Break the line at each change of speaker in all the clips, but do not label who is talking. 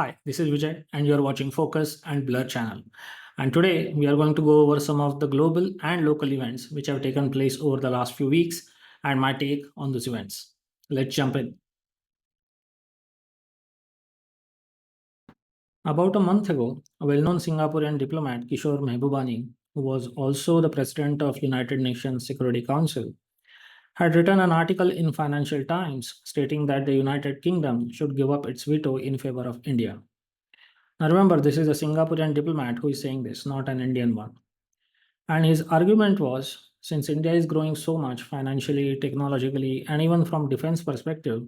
Hi, this is Vijay, and you are watching Focus and Blur channel. And today we are going to go over some of the global and local events which have taken place over the last few weeks and my take on those events. Let's jump in. About a month ago, a well-known Singaporean diplomat, Kishore Mehbubani, who was also the president of United Nations Security Council, had written an article in Financial Times stating that the United Kingdom should give up its veto in favor of India. Now remember, this is a Singaporean diplomat who is saying this, not an Indian one. And his argument was since India is growing so much financially, technologically, and even from defense perspective,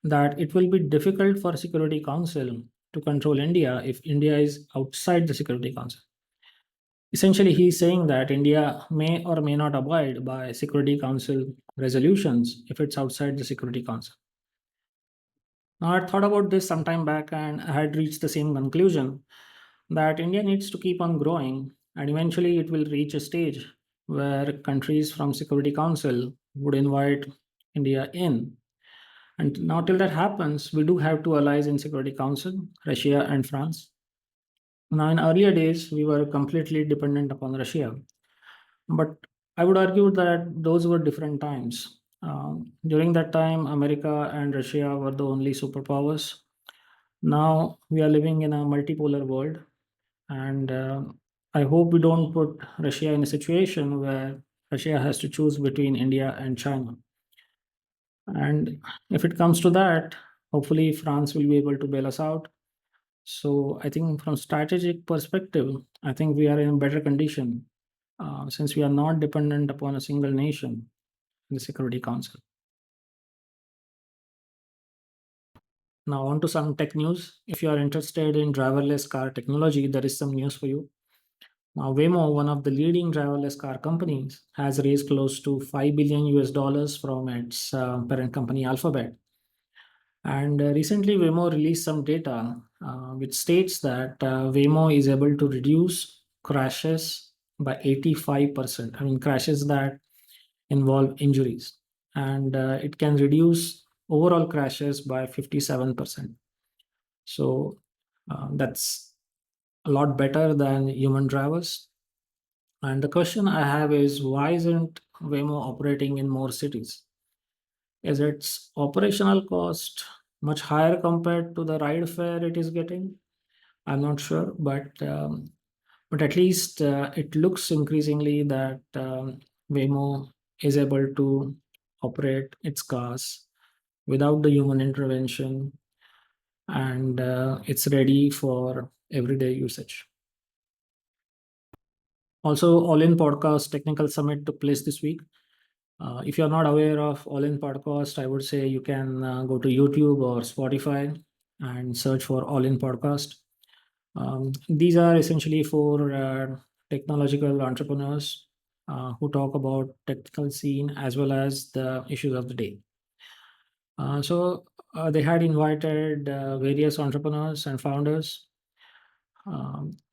that it will be difficult for Security Council to control India if India is outside the Security Council. Essentially, he is saying that India may or may not abide by Security Council resolutions if it's outside the Security Council. Now, I thought about this some time back and I had reached the same conclusion that India needs to keep on growing and eventually it will reach a stage where countries from Security Council would invite India in. And now till that happens, we do have two allies in Security Council, Russia and France. Now in earlier days, we were completely dependent upon Russia. But I would argue that those were different times. During that time, America and Russia were the only superpowers. Now we are living in a multipolar world, and I hope we don't put Russia in a situation where Russia has to choose between India and China. And if it comes to that, hopefully France will be able to bail us out. So I think from strategic perspective, I think we are in a better condition since we are not dependent upon a single nation in the Security Council. Now on to some tech news. If you are interested in driverless car technology, there is some news for you. Now, Waymo, one of the leading driverless car companies, has raised close to 5 billion US dollars from its parent company Alphabet. And recently, Waymo released some data which states that Waymo is able to reduce crashes by 85%. I mean, crashes that involve injuries. And it can reduce overall crashes by 57%. So that's a lot better than human drivers. And the question I have is why isn't Waymo operating in more cities? Is its operational cost much higher compared to the ride fare it is getting? I'm not sure, but at least it looks increasingly that Waymo is able to operate its cars without the human intervention, and it's ready for everyday usage. Also, All In Podcast Technical Summit took place this week. If you're not aware of All In Podcast, I would say you can go to YouTube or Spotify and search for All In Podcast. These are essentially for technological entrepreneurs who talk about technical scene as well as the issues of the day. So they had invited various entrepreneurs and founders.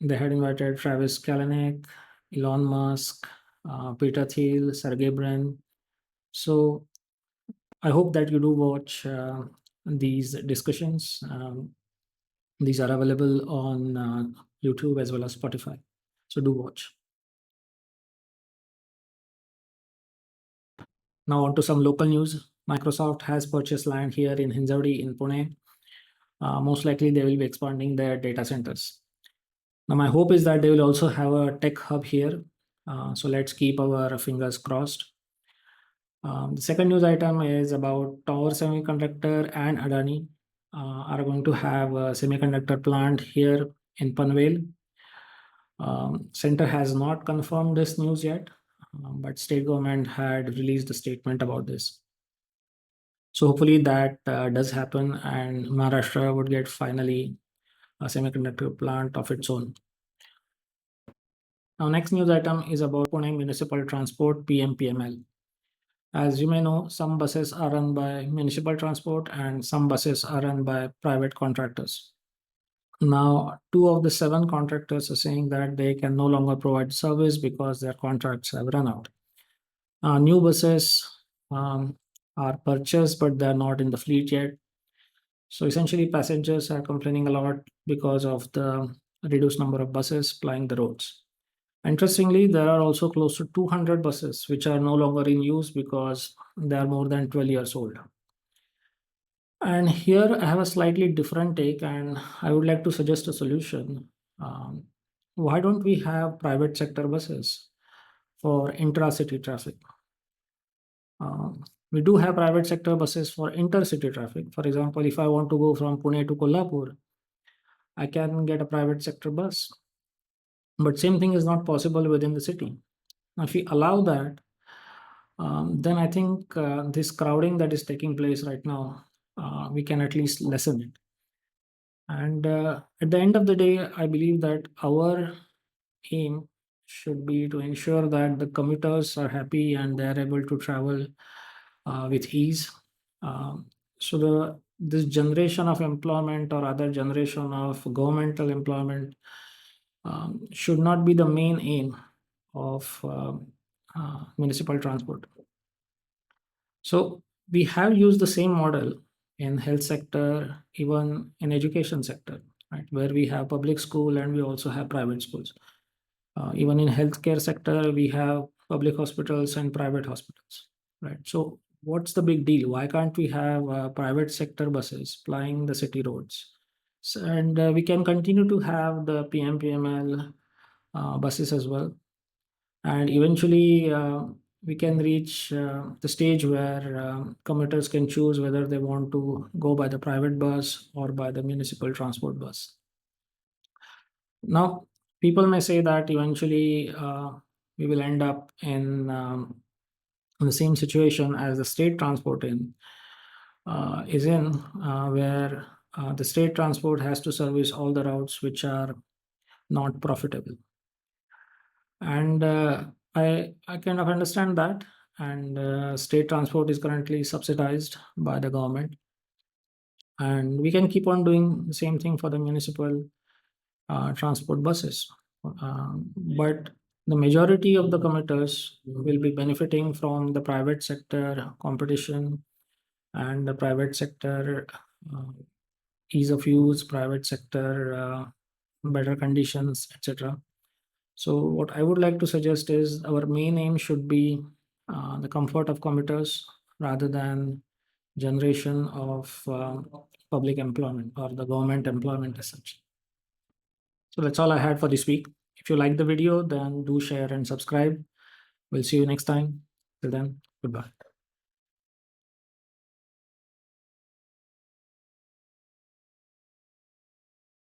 They had invited Travis Kalanick, Elon Musk, Peter Thiel, Sergey Brin. So I hope that you do watch these discussions. These are available on YouTube as well as Spotify. So do watch. Now on to some local news. Microsoft has purchased land here in Hinjawadi in Pune. Most likely they will be expanding their data centers. Now my hope is that they will also have a tech hub here. So let's keep our fingers crossed. The second news item is about Tower Semiconductor and Adani are going to have a semiconductor plant here in Panvel. Center has not confirmed this news yet, but state government had released a statement about this. So hopefully that does happen, and Maharashtra would get finally a semiconductor plant of its own. Now, next news item is about Pune Municipal Transport (PMPML). As you may know, some buses are run by municipal transport and some buses are run by private contractors. Now, two of the seven contractors are saying that they can no longer provide service because their contracts have run out. New buses are purchased, but they're not in the fleet yet. So essentially, passengers are complaining a lot because of the reduced number of buses plying the roads. Interestingly, there are also close to 200 buses which are no longer in use because they are more than 12 years old. And here I have a slightly different take, and I would like to suggest a solution. Um, why don't we have private sector buses for intra-city traffic? We do have private sector buses for intercity traffic. For example, if I want to go from Pune to Kolhapur, I can get a private sector bus. But same thing is not possible within the city. Now, if we allow that, then I think this crowding that is taking place right now, we can at least lessen it. And at the end of the day, I believe that our aim should be to ensure that the commuters are happy and they are able to travel with ease. Um, so this generation of employment or other generation of governmental employment should not be the main aim of municipal transport. So we have used the same model in health sector, even in education sector, right? Where we have public school and we also have private schools. Even in healthcare sector, we have public hospitals and private hospitals, right? So what's the big deal? Why can't we have private sector buses plying the city roads? So, and we can continue to have the PMPML buses as well, and eventually we can reach the stage where commuters can choose whether they want to go by the private bus or by the municipal transport bus. Now, people may say that eventually we will end up in the same situation as the state transport is in, where the state transport has to service all the routes which are not profitable. And I kind of understand that. And state transport is currently subsidized by the government, and we can keep on doing the same thing for the municipal transport buses. But the majority of the commuters will be benefiting from the private sector competition and the private sector uh, ease of use, private sector better conditions, etc. So, what I would like to suggest is our main aim should be the comfort of commuters rather than generation of public employment or the government employment as such. So, that's all I had for this week. If you like the video, then do share and subscribe. We'll see you next time. Till then, goodbye.